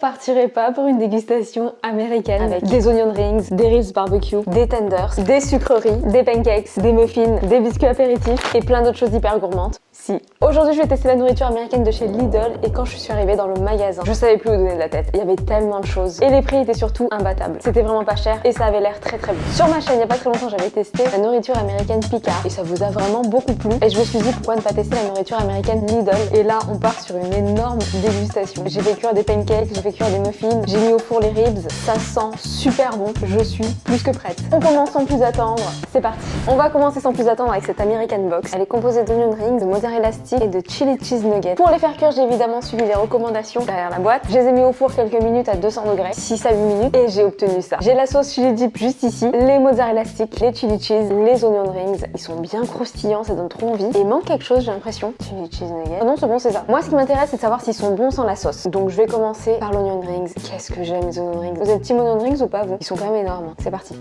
partirait pas pour une dégustation américaine avec des onion rings, des ribs barbecue, des tenders, des sucreries, des pancakes, des muffins, des biscuits apéritifs et plein d'autres choses hyper gourmandes? Si. Aujourd'hui, je vais tester la nourriture américaine de chez Lidl et quand je suis arrivée dans le magasin, je savais plus où donner de la tête. Il y avait tellement de choses et les prix étaient surtout imbattables. C'était vraiment pas cher et ça avait l'air très bon. Sur ma chaîne, il y a pas très longtemps, j'avais testé la nourriture américaine Picard et ça vous a vraiment beaucoup plu. Et je me suis dit pourquoi ne pas tester la nourriture américaine Lidl. Et là, on part sur une énorme dégustation. J'ai fait cuire des pancakes, j'ai fait cuire des muffins, j'ai mis au four les ribs. Ça sent super bon. Je suis plus que prête. On commence sans plus attendre. C'est parti. On va commencer sans plus attendre avec cette American Box. Elle est composée d'onion rings, de mozzarella stick et de chili cheese nuggets. Pour les faire cuire, j'ai évidemment suivi les recommandations derrière la boîte. Je les ai mis au four quelques minutes à 200 degrés, 6 à 8 minutes, et j'ai obtenu ça. J'ai la sauce chili dip juste ici, les mozzarella stick, les chili cheese, les onion rings. Ils sont bien croustillants, ça donne trop envie. Et il manque quelque chose, j'ai l'impression. Chili cheese nuggets. Oh non, c'est bon, c'est ça. Moi, ce qui m'intéresse, c'est de savoir s'ils sont bons sans la sauce. Donc, je vais commencer par l'onion rings. Qu'est-ce que j'aime les onion rings. Vous êtes team onion rings ou pas, vous? Ils sont quand même énormes. C'est parti.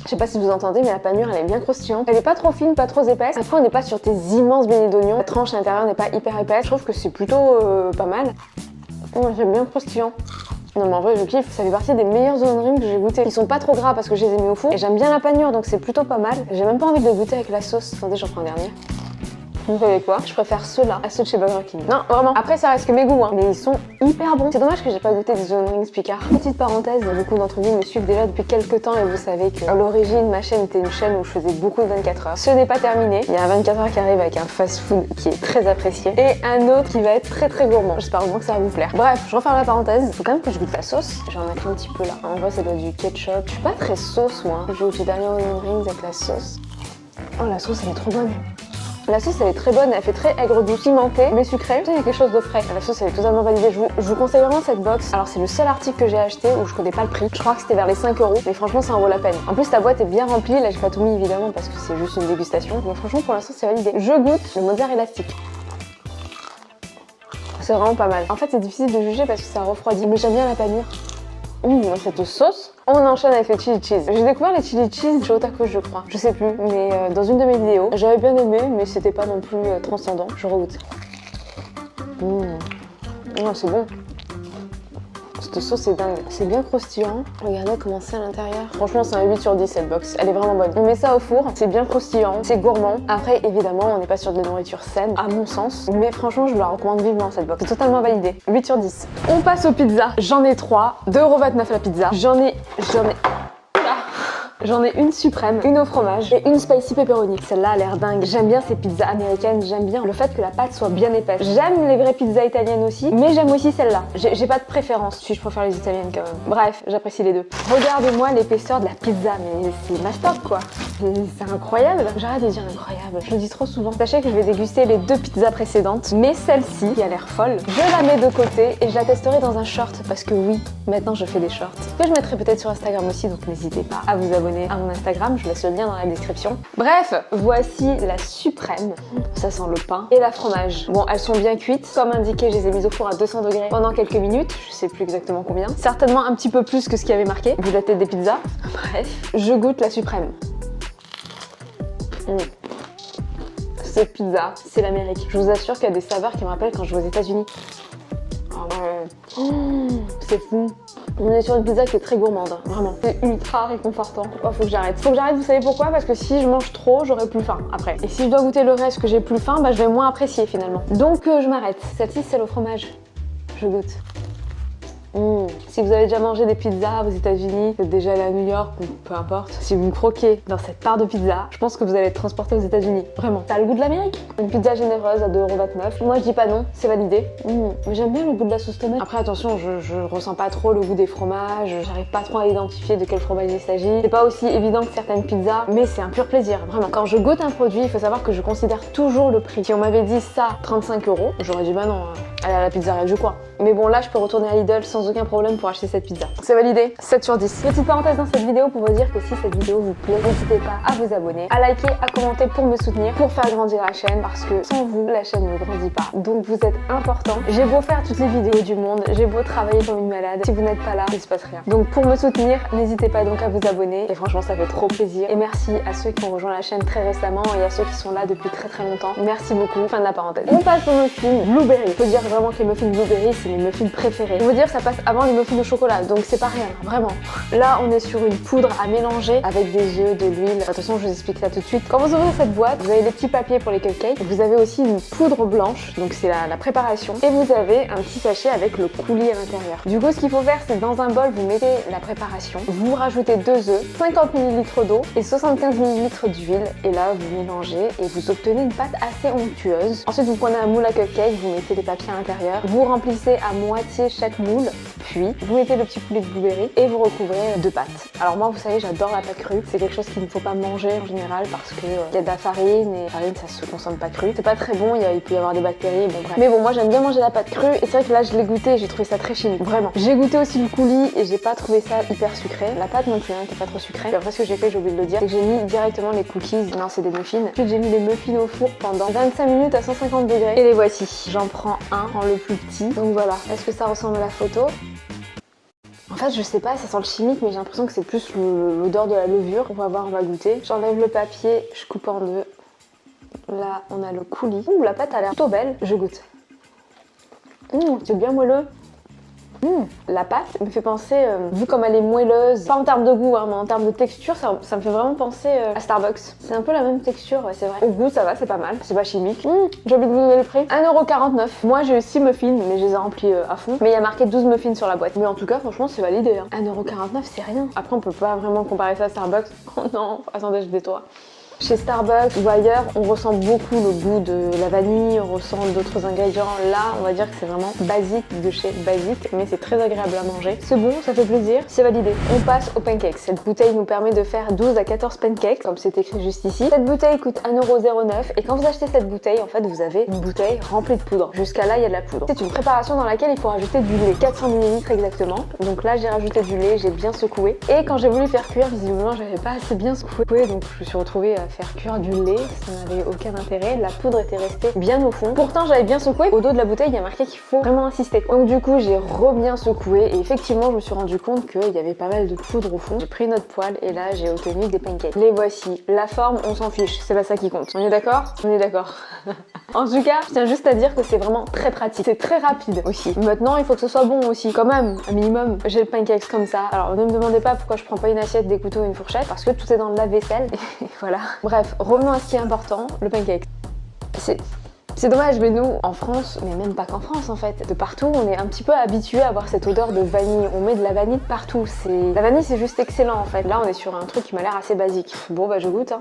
Je sais pas si vous entendez, mais la panure elle est bien croustillante. Elle est pas trop fine, pas trop épaisse. Après, on n'est pas sur des immenses beignets d'oignons. La tranche à l'intérieur n'est pas hyper épaisse. Je trouve que c'est plutôt pas mal. J'aime bien croustillant. Non mais en vrai je kiffe, ça fait partie des meilleurs onion rings que j'ai goûté. Ils sont pas trop gras parce que je les ai mis au four. Et j'aime bien la panure donc c'est plutôt pas mal. J'ai même pas envie de le goûter avec la sauce. Attendez, j'en prends un dernier. Vous savez quoi? Je préfère ceux-là à ceux de chez Burger King. Non, vraiment. Après, ça reste que mes goûts, hein. Mais ils sont hyper bons. C'est dommage que j'ai pas goûté des onion rings Picard. Petite parenthèse, beaucoup d'entre vous me suivent déjà depuis quelques temps et vous savez que à l'origine, ma chaîne était une chaîne où je faisais beaucoup de 24 heures. Ce n'est pas terminé. Il y a un 24 heures qui arrive avec un fast-food qui est très apprécié et un autre qui va être très gourmand. J'espère au moins que ça va vous plaire. Bref, je referme la parenthèse. Faut quand même que je goûte la sauce. J'en ai un petit peu là. En vrai, ça doit être du ketchup. Je suis pas très sauce, moi. Je vais goûter dernier onion rings avec la sauce. Oh, la sauce, elle est trop bonne. La sauce elle est très bonne, elle fait très aigre doux, pimentée, mais sucrée. Il y a quelque chose de frais. La sauce elle est totalement validée. Je vous conseille vraiment cette box. Alors c'est le seul article que j'ai acheté où je connais pas le prix. Je crois que c'était vers les 5 €, mais franchement ça en vaut la peine. En plus la boîte est bien remplie. Là j'ai pas tout mis évidemment parce que c'est juste une dégustation. Donc franchement pour l'instant c'est validé. Je goûte le mozzarella stick. C'est vraiment pas mal. En fait c'est difficile de juger parce que ça refroidit. Mais j'aime bien la panure. Cette sauce. On enchaîne avec les chili cheese. J'ai découvert les chili cheese chez Otaku, je crois. Je sais plus, mais dans une de mes vidéos. J'avais bien aimé, mais c'était pas non plus transcendant. Je regoute. C'est bon. Cette sauce est dingue. C'est bien croustillant. Regardez comment c'est à l'intérieur. Franchement, c'est un 8 sur 10 cette box. Elle est vraiment bonne. On met ça au four. C'est bien croustillant. C'est gourmand. Après, évidemment, on n'est pas sur de la nourriture saine, à mon sens. Mais franchement, je vous la recommande vivement cette box. C'est totalement validé. 8 sur 10. On passe aux pizzas. J'en ai 3. 2,29 € la pizza. J'en ai une suprême, une au fromage et une spicy pepperoni. Celle-là a l'air dingue. J'aime bien ces pizzas américaines, j'aime bien le fait que la pâte soit bien épaisse. J'aime les vraies pizzas italiennes aussi, mais j'aime aussi celle-là. J'ai pas de préférence, si je préfère les italiennes quand même. Bref, j'apprécie les deux. Regardez-moi l'épaisseur de la pizza, mais c'est master quoi. C'est incroyable. J'arrête de dire incroyable, je le dis trop souvent. Sachez que je vais déguster les 2 pizzas précédentes, mais celle-ci, qui a l'air folle, je la mets de côté et je la testerai dans un short parce que oui, maintenant je fais des shorts. Que je mettrai peut-être sur Instagram aussi, donc n'hésitez pas à vous abonner à mon Instagram, je laisse le lien dans la description. Bref, voici la suprême. Ça sent le pain et la fromage. Bon, elles sont bien cuites. Comme indiqué, je les ai mises au four à 200 degrés pendant quelques minutes. Je sais plus exactement combien. Certainement un petit peu plus que ce qui avait marqué, vu la tête des pizzas. Bref, je goûte la suprême. Cette pizza, c'est l'Amérique. Je vous assure qu'il y a des saveurs qui me rappellent quand je vais aux États-Unis. C'est fou. On est sur une pizza qui est très gourmande, vraiment. C'est ultra réconfortant. Oh, faut que j'arrête. Faut que j'arrête, vous savez pourquoi? Parce que si je mange trop, j'aurai plus faim après. Et si je dois goûter le reste que j'ai plus faim, bah je vais moins apprécier finalement. Donc je m'arrête. Celle-ci, c'est le fromage. Je goûte. Si vous avez déjà mangé des pizzas aux États-Unis, vous êtes déjà allé à New York ou peu importe, si vous me croquez dans cette part de pizza, je pense que vous allez être transporté aux États-Unis. Vraiment. Ça a le goût de l'Amérique. Une pizza généreuse à 2,29 €. Moi je dis pas non, c'est validé. Mais j'aime bien le goût de la sauce tomate. Après attention, je ressens pas trop le goût des fromages, j'arrive pas trop à identifier de quel fromage il s'agit. C'est pas aussi évident que certaines pizzas, mais c'est un pur plaisir, vraiment. Quand je goûte un produit, il faut savoir que je considère toujours le prix. Si on m'avait dit ça, 35 €, j'aurais dit bah non, aller à la pizzeria du coin. Mais bon là, je peux retourner à Lidl sans sans aucun problème pour acheter cette pizza. C'est validé, 7 sur 10. Petite parenthèse dans cette vidéo pour vous dire que si cette vidéo vous plaît, n'hésitez pas à vous abonner, à liker, à commenter pour me soutenir, pour faire grandir la chaîne, parce que sans vous, la chaîne ne grandit pas. Donc vous êtes important. J'ai beau faire toutes les vidéos du monde, j'ai beau travailler comme une malade, si vous n'êtes pas là, il se passe rien. Donc pour me soutenir, n'hésitez pas donc à vous abonner, et franchement ça fait trop plaisir. Et merci à ceux qui ont rejoint la chaîne très récemment et à ceux qui sont là depuis très longtemps. Merci beaucoup. Fin de la parenthèse. On passe aux muffins blueberry. Faut dire vraiment que les muffins blueberry, c'est mes muffins préférés. Je veux dire, ça passe avant les muffins de chocolat, donc c'est pas rien, vraiment. Là, on est sur une poudre à mélanger avec des œufs, de l'huile. Attention, je vous explique ça tout de suite. Quand vous ouvrez cette boîte, vous avez des petits papiers pour les cupcakes. Vous avez aussi une poudre blanche, donc c'est la préparation. Et vous avez un petit sachet avec le coulis à l'intérieur. Du coup, ce qu'il faut faire, c'est dans un bol, vous mettez la préparation. Vous rajoutez 2 œufs, 50 ml d'eau et 75 ml d'huile. Et là, vous mélangez et vous obtenez une pâte assez onctueuse. Ensuite, vous prenez un moule à cupcake, vous mettez les papiers à l'intérieur. Vous remplissez à moitié chaque moule. Puis, vous mettez le petit poulet de blueberry et vous recouvrez de pâte. Alors moi, vous savez, j'adore la pâte crue. C'est quelque chose qu'il ne faut pas manger en général parce que y a de la farine et la farine, ça se consomme pas crue. C'est pas très bon, il peut y avoir des bactéries, bon bref. Mais bon, moi j'aime bien manger la pâte crue et c'est vrai que là, je l'ai goûté et j'ai trouvé ça très chimique, vraiment. J'ai goûté aussi le coulis et j'ai pas trouvé ça hyper sucré. La pâte non plus, hein, qui est pas trop sucrée. Et après, ce que j'ai fait, j'ai oublié de le dire, c'est que j'ai mis directement les cookies. Non, c'est des muffins. Ensuite, j'ai mis les muffins au four pendant 25 minutes à 150 degrés. Et les voici. J'en prends un, prends le plus petit. Donc voilà. Est-ce que ça ressemble à la photo? En fait, je sais pas, ça sent le chimique, mais j'ai l'impression que c'est plus l'odeur de la levure. On va voir, on va goûter. J'enlève le papier, je coupe en deux. Là, on a le coulis. Ouh, la pâte a l'air plutôt belle. Je goûte. C'est bien moelleux. La pâte me fait penser, vu comme elle est moelleuse, pas en termes de goût, hein, mais en termes de texture, ça me fait vraiment penser à Starbucks. C'est un peu la même texture, ouais, c'est vrai. Au goût, ça va, c'est pas mal, c'est pas chimique. J'ai oublié de vous donner le prix. 1,49 €. Moi, j'ai eu 6 muffins, mais je les ai remplis à fond. Mais il y a marqué 12 muffins sur la boîte. Mais en tout cas, franchement, c'est validé. Hein. 1,49 €, c'est rien. Après, on peut pas vraiment comparer ça à Starbucks. Oh non, attendez, je détourne. Chez Starbucks ou ailleurs, on ressent beaucoup le goût de la vanille, on ressent d'autres ingrédients. Là, on va dire que c'est vraiment basique de chez basique, mais c'est très agréable à manger. C'est bon, ça fait plaisir, c'est validé. On passe aux pancakes. Cette bouteille nous permet de faire 12 à 14 pancakes, comme c'est écrit juste ici. Cette bouteille coûte 1,09 € et quand vous achetez cette bouteille, en fait, vous avez une bouteille remplie de poudre. Jusqu'à là, il y a de la poudre. C'est une préparation dans laquelle il faut rajouter du lait, 400 ml exactement. Donc là, j'ai rajouté du lait, j'ai bien secoué. Et quand j'ai voulu faire cuire, visiblement, j'avais pas assez bien secoué, donc je me suis retrouvée à faire cuire du lait, ça n'avait aucun intérêt, la poudre était restée bien au fond. Pourtant j'avais bien secoué, au dos de la bouteille il y a marqué qu'il faut vraiment insister. Donc du coup j'ai re-bien secoué et effectivement je me suis rendu compte qu'il y avait pas mal de poudre au fond. J'ai pris notre poêle et là j'ai obtenu des pancakes. Les voici. La forme on s'en fiche, c'est pas ça qui compte. On est d'accord? On est d'accord. En tout cas, je tiens juste à dire que c'est vraiment très pratique. C'est très rapide aussi. Maintenant il faut que ce soit bon aussi, quand même, un minimum. J'ai le pancakes comme ça. Alors ne me demandez pas pourquoi je prends pas une assiette, des couteaux et une fourchette, parce que tout est dans le lave-vaisselle. Et voilà. Bref, revenons à ce qui est important, le pancake. C'est dommage, mais nous, en France, mais même pas qu'en France en fait, de partout, on est un petit peu habitué à avoir cette odeur de vanille. On met de la vanille de partout. La vanille, c'est juste excellent en fait. Là, on est sur un truc qui m'a l'air assez basique. Bon, bah je goûte. Hein.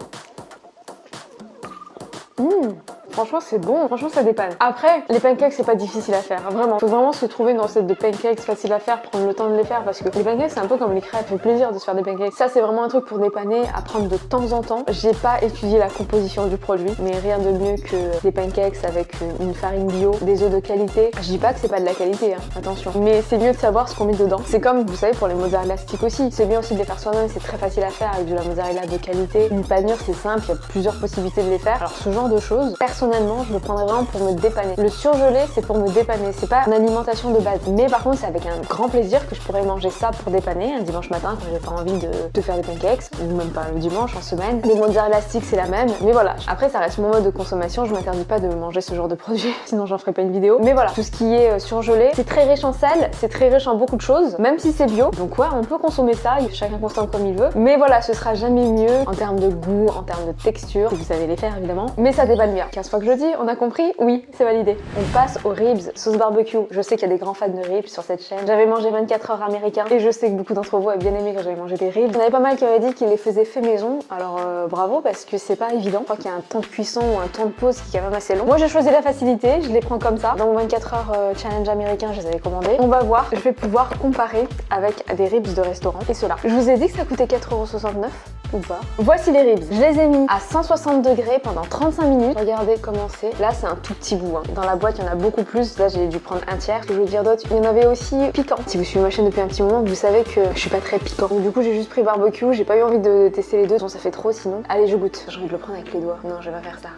Franchement, c'est bon. Franchement, ça dépanne. Après, les pancakes, c'est pas difficile à faire. Vraiment. Faut vraiment se trouver une recette de pancakes facile à faire, prendre le temps de les faire parce que les pancakes, c'est un peu comme les crêpes. Ça fait plaisir de se faire des pancakes. Ça, c'est vraiment un truc pour dépanner, à prendre de temps en temps. J'ai pas étudié la composition du produit, mais rien de mieux que des pancakes avec une farine bio, des œufs de qualité. Je dis pas que c'est pas de la qualité, hein. Attention. Mais c'est mieux de savoir ce qu'on met dedans. C'est comme, vous savez, pour les mozzarella sticks aussi. C'est bien aussi de les faire soi-même. C'est très facile à faire avec de la mozzarella de qualité. Une panure, c'est simple. Il y a plusieurs possibilités de les faire. Alors, ce genre de choses, personnellement, je le prendrais vraiment pour me dépanner. Le surgelé, c'est pour me dépanner, c'est pas une alimentation de base. Mais par contre, c'est avec un grand plaisir que je pourrais manger ça pour dépanner un dimanche matin quand j'ai pas envie de faire des pancakes, ou même pas le dimanche, en semaine. Les mozzarella sticks, c'est la même, mais voilà. Après, ça reste mon mode de consommation, je m'interdis pas de manger ce genre de produit, sinon j'en ferai pas une vidéo. Mais voilà, tout ce qui est surgelé, c'est très riche en sel, c'est très riche en beaucoup de choses, même si c'est bio. Donc ouais, on peut consommer ça, chacun consomme comme il veut. Mais voilà, ce sera jamais mieux en termes de goût, en termes de texture, vous savez les faire évidemment. Mais ça dépanne bien. 15 fois que je le dis, on a compris? Oui, c'est validé. On passe aux ribs sauce barbecue. Je sais qu'il y a des grands fans de ribs sur cette chaîne. J'avais mangé 24 heures américain et je sais que beaucoup d'entre vous avaient bien aimé quand j'avais mangé des ribs. Il y en avait pas mal qui avaient dit qu'ils les faisaient fait maison. Alors bravo parce que c'est pas évident. Je crois qu'il y a un temps de cuisson ou un temps de pause qui est quand même assez long. Moi j'ai choisi la facilité, je les prends comme ça. Dans mon 24 heures challenge américain, je les avais commandés. On va voir, je vais pouvoir comparer avec des ribs de restaurant et cela. Je vous ai dit que ça coûtait 4,69 €. ou pas. Voici les ribs. Je les ai mis à 160 degrés pendant 35 minutes. Regardez comment c'est. Là, c'est un tout petit bout. Hein. Dans la boîte, il y en a beaucoup plus. Là, j'ai dû prendre un tiers. Ce que je veux dire d'autre, il y en avait aussi piquant. Si vous suivez ma chaîne depuis un petit moment, vous savez que je suis pas très piquant. Donc, du coup, j'ai juste pris barbecue. J'ai pas eu envie de tester les deux. Bon, ça fait trop sinon. Allez, je goûte. J'ai envie de le prendre avec les doigts. Non, je vais pas faire ça.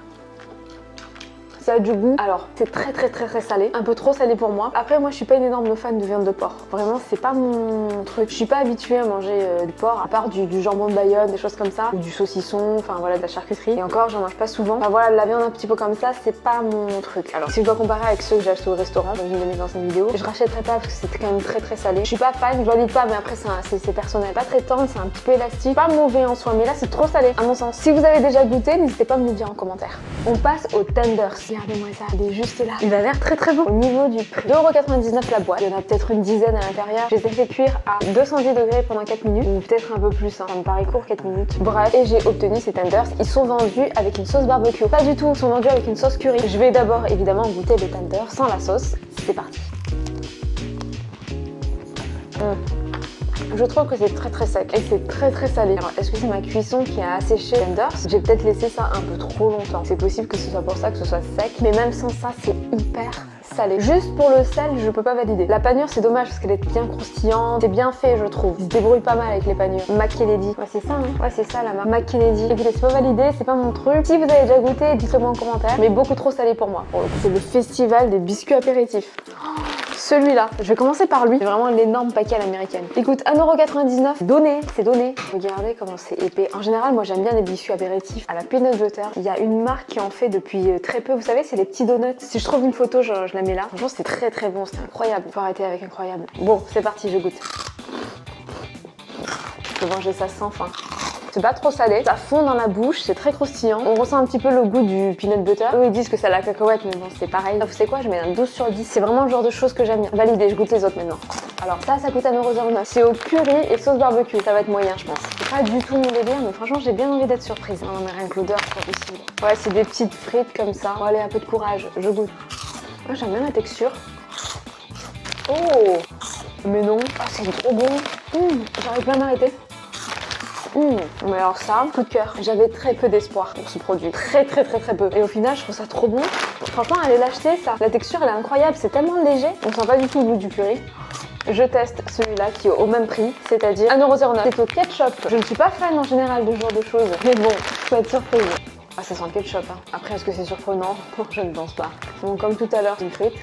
Ça a du goût. Alors, c'est très salé. Un peu trop salé pour moi. Après, moi, je suis pas une énorme fan de viande de porc. Vraiment, c'est pas mon truc. Je suis pas habituée à manger du porc, à part du jambon de Bayonne, des choses comme ça, ou du saucisson, enfin voilà, de la charcuterie. Et encore, j'en mange pas souvent. Enfin voilà, la viande un petit peu comme ça, c'est pas mon truc. Alors, si je dois comparer avec ceux que j'ai achetés au restaurant, dans une de mes anciennes vidéos, je rachèterai pas parce que c'est quand même très salé. Je suis pas fan, je valide pas, mais après, c'est personnel. Pas très tendre, c'est un petit peu élastique. Pas mauvais en soi, mais là, c'est trop salé, à mon sens. Si vous avez déjà goûté, n'hésitez pas à me le dire en commentaire. On passe aux tenders. Regardez-moi ça, il est juste là. Il a l'air très bon. Au niveau du prix, 2,99€ la boîte. Il y en a peut-être une dizaine à l'intérieur. Je les ai fait cuire à 210 degrés pendant 4 minutes. Ou peut-être un peu plus, hein. Ça me paraît court, 4 minutes. Bref, et j'ai obtenu ces tenders. Ils sont vendus avec une sauce barbecue. Pas du tout, ils sont vendus avec une sauce curry. Je vais d'abord évidemment goûter les tenders sans la sauce. C'est parti. Je trouve que c'est très sec et c'est très salé. Alors, est-ce que c'est ma cuisson qui a asséché les tenders? J'ai peut-être laissé ça un peu trop longtemps. C'est possible que ce soit pour ça que ce soit sec, mais même sans ça, c'est hyper salé. Juste pour le sel, je peux pas valider. La panure, c'est dommage parce qu'elle est bien croustillante. C'est bien fait, je trouve. Ils se débrouillent pas mal avec les panures. McKennedy. Ouais, c'est ça, hein. Ouais, c'est ça la marque. McKennedy. Écoutez, c'est pas validé, c'est pas mon truc. Si vous avez déjà goûté, dites-le moi en commentaire. Mais beaucoup trop salé pour moi. C'est le festival des biscuits apéritifs. Celui-là, je vais commencer par lui. C'est vraiment l'énorme paquet à l'américaine. Il coûte 1,99€. Donné, c'est donné. Regardez comment c'est épais. En général, moi j'aime bien les biscuits apéritifs à la peanut butter. Il y a une marque qui en fait depuis très peu. Vous savez, c'est les petits donuts. Si je trouve une photo, je la mets là. Franchement, c'est très bon. C'est incroyable. Faut arrêter avec incroyable. Bon, c'est parti, je goûte. Je peux manger ça sans faim. C'est pas trop salé, ça fond dans la bouche, c'est très croustillant. On ressent un petit peu le goût du peanut butter. Eux ils disent que c'est la cacahuète, mais bon c'est pareil. Vous savez quoi, je mets un 12 sur 10. C'est vraiment le genre de choses que j'aime bien. Validé, je goûte les autres maintenant. Alors ça coûte 1,09€. C'est au curry et sauce barbecue. Ça va être moyen je pense. C'est pas du tout mon délire, mais franchement j'ai bien envie d'être surprise. Non mais rien que l'odeur, c'est pas possible. Ouais, c'est des petites frites comme ça. Bon allez, un peu de courage, je goûte. Moi j'aime bien la texture. Oh, mais non. Ah c'est trop bon. J'arrive pas à m'arrêter. Mais alors ça, coup de cœur. J'avais très peu d'espoir pour ce produit. Très peu. Et au final, je trouve ça trop bon. Franchement, allez l'acheter ça. La texture, elle est incroyable. C'est tellement léger. On sent pas du tout le goût du curry. Je teste celui-là qui est au même prix, c'est-à-dire 1,09€. C'est au ketchup. Je ne suis pas fan en général de ce genre de choses. Mais bon, faut être surprise. Ah, ça sent le ketchup. Hein. Après, est-ce que c'est surprenant? Je ne pense pas. Bon, comme tout à l'heure, une frite.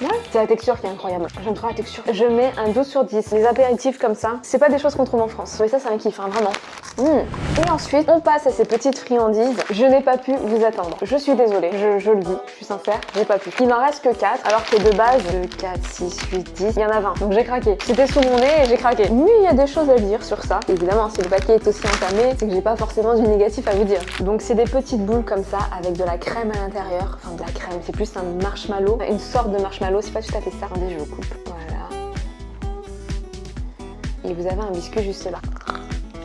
Ouais, c'est la texture qui est incroyable. J'aime trop la texture. Je mets un 12 sur 10. Les apéritifs comme ça, c'est pas des choses qu'on trouve en France. Mais ça, c'est un kiff, hein, vraiment. Et ensuite, on passe à ces petites friandises. Je n'ai pas pu vous attendre. Je suis désolée, je le dis, je suis sincère, j'ai pas pu. Il n'en reste que 4, alors que de base, 2, 4, 6, 8, 10, il y en a 20. Donc j'ai craqué. C'était sous mon nez et j'ai craqué. Mais il y a des choses à dire sur ça. Évidemment, si le paquet est aussi entamé, c'est que j'ai pas forcément du négatif à vous dire. Donc c'est des petites boules comme ça, avec de la crème à l'intérieur. Enfin, de la crème, c'est plus un marshmallow. Une sorte de marshmallow, c'est pas tout à fait ça. Attendez, je vous coupe. Voilà. Et vous avez un biscuit juste là.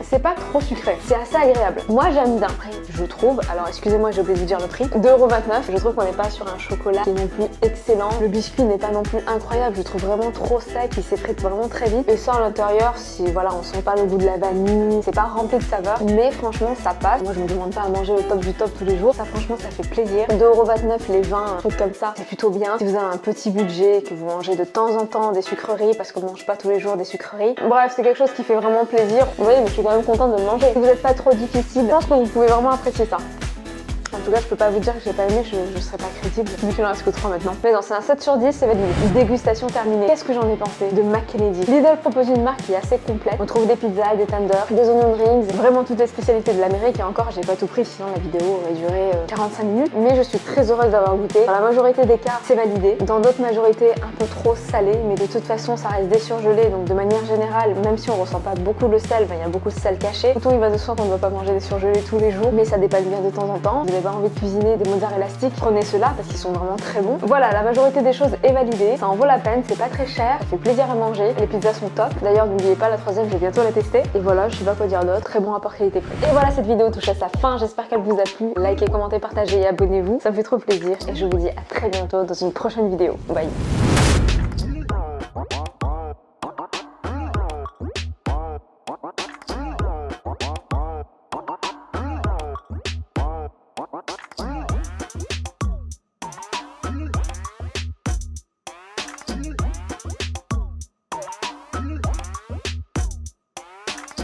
C'est pas trop sucré, c'est assez agréable. Moi j'aime bien. Après, je trouve, alors excusez-moi, j'ai oublié de vous dire le prix, 2,29€. Je trouve qu'on n'est pas sur un chocolat qui est non plus excellent. Le biscuit n'est pas non plus incroyable, je le trouve vraiment trop sec, il s'effrite vraiment très vite. Et ça à l'intérieur, si voilà, on sent pas le goût de la vanille, c'est pas rempli de saveur, mais franchement ça passe. Moi je me demande pas à manger au top du top tous les jours, ça franchement ça fait plaisir. 2,29€ les 20, un truc comme ça, c'est plutôt bien. Si vous avez un petit budget, que vous mangez de temps en temps des sucreries, parce qu'on mange pas tous les jours des sucreries. Bref, c'est quelque chose qui fait vraiment plaisir. Vous voyez, mais je suis quand même contente de le manger. Si vous n'êtes pas trop difficile, je pense que vous pouvez vraiment apprécier ça. En tout cas, je peux pas vous dire que j'ai pas aimé, je serais pas crédible. Vu qu'il en reste que 3 maintenant. Mais non, c'est un 7 sur 10, c'est validé. Dégustation terminée. Qu'est-ce que j'en ai pensé de McKennedy? Lidl propose une marque qui est assez complète. On trouve des pizzas, des tenders, des onion rings, vraiment toutes les spécialités de l'Amérique. Et encore, j'ai pas tout pris, sinon la vidéo aurait duré 45 minutes. Mais je suis très heureuse d'avoir goûté. Dans la majorité des cas, c'est validé. Dans d'autres majorités, un peu trop salé. Mais de toute façon, ça reste désurgelé. Donc de manière générale, même si on ressent pas beaucoup le sel, il y a beaucoup de sel caché. Autant il va de soi qu'on ne doit pas manger des surgelés tous les jours. Mais ça dépanne bien de temps en temps. Vous n'avez pas envie de cuisiner des mozzarella élastiques, prenez ceux-là parce qu'ils sont vraiment très bons. Voilà, la majorité des choses est validée, ça en vaut la peine, c'est pas très cher, ça fait plaisir à manger, les pizzas sont top. D'ailleurs, n'oubliez pas, la troisième, je vais bientôt la tester. Et voilà, je sais pas quoi dire d'autre, très bon rapport qualité-prix. Et voilà, cette vidéo touche à sa fin, j'espère qu'elle vous a plu. Likez, commentez, partagez et abonnez-vous, ça me fait trop plaisir. Et je vous dis à très bientôt dans une prochaine vidéo. Bye.